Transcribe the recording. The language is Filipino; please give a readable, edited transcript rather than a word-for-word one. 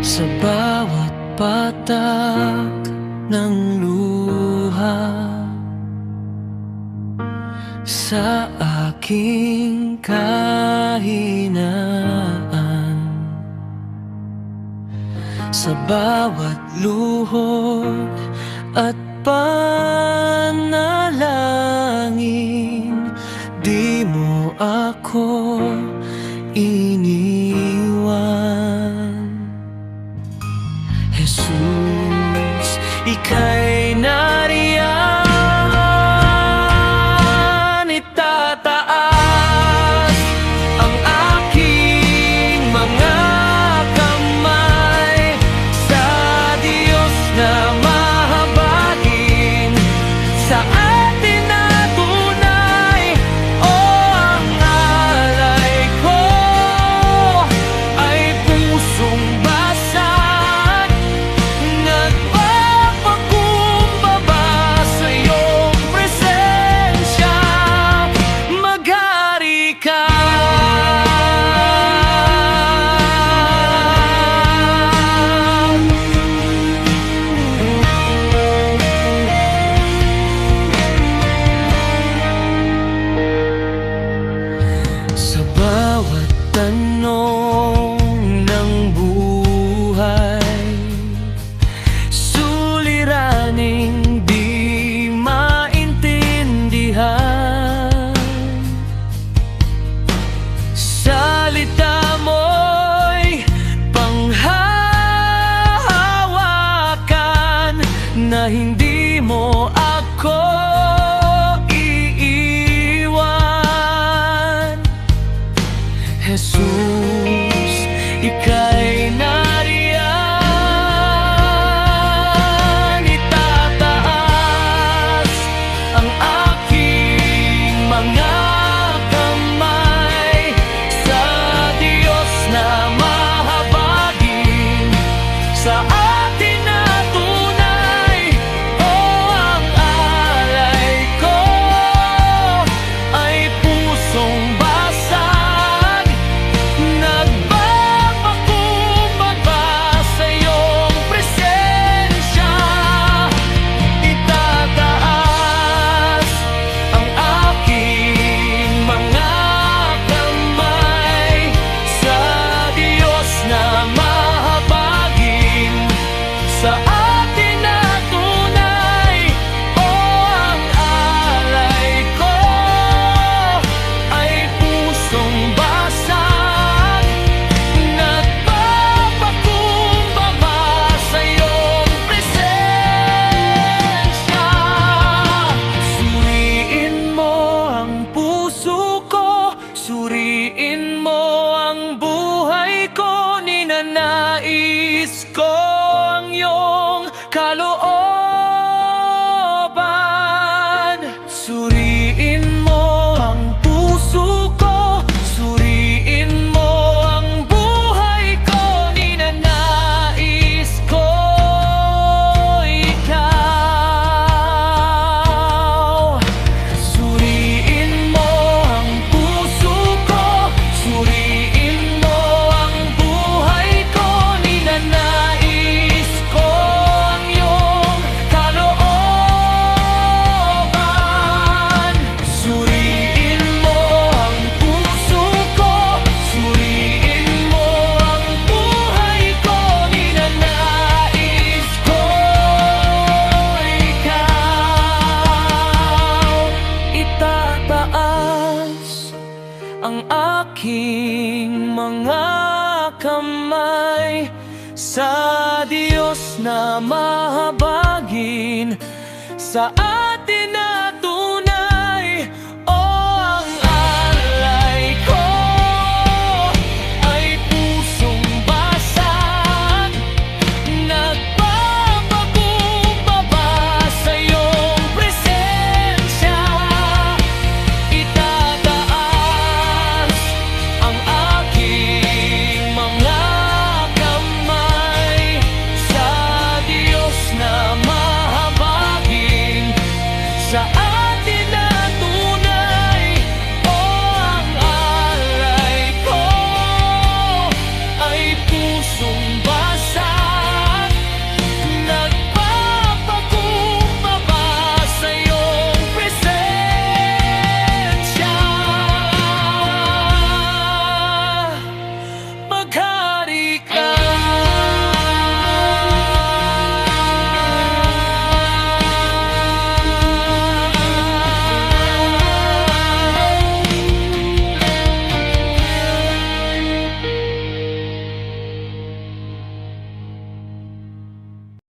Sa bawat patak ng luha, sa aking kahinaan, sa bawat luhod at panalangin, di mo ako iniwan. Jesus, ika'y nariyan. Itataas ang aking mga kamay sa Diyos na mahabagin, sa atin na tunay. O ang alay ko ay pusong basag, nagpapakumbaba sa iyong presensya. Maghari ka. Sa bawat tanong ng buhay, suliraning di maintindihan, salita mo'y panghahawakan na hindi mo ako iiwan. Jesus, ika'y nariyan. Itataas ang aking mga kamay sa Diyos na mahabagin, sa atin na tunay. O ang alay ko ay pusong basag, nagpapakumbaba sa iyong presensya. Itataas ang aking mga kamay sa Diyos na mahabagin, sa atin na tunay. O ang alay ko ay pusong basag, nagpapakumbaba sa iyong presensya. Suriin mo ang puso ko, suriin mo ang buhay ko, ninanais ko ang iyong kalooban. Suriin mo ang puso ko, suriin mo ang buhay ko, ninanais ko ikaw. Suriin mo ang puso ko, suriin mo ang buhay ko, ninanais ko ang iyong kalooban. Suriin mo ang puso ko, suriin mo ang buhay ko, ninanais ko ikaw. Itataas ang aking mga kamay sa Diyos na mahabagin, sa atin na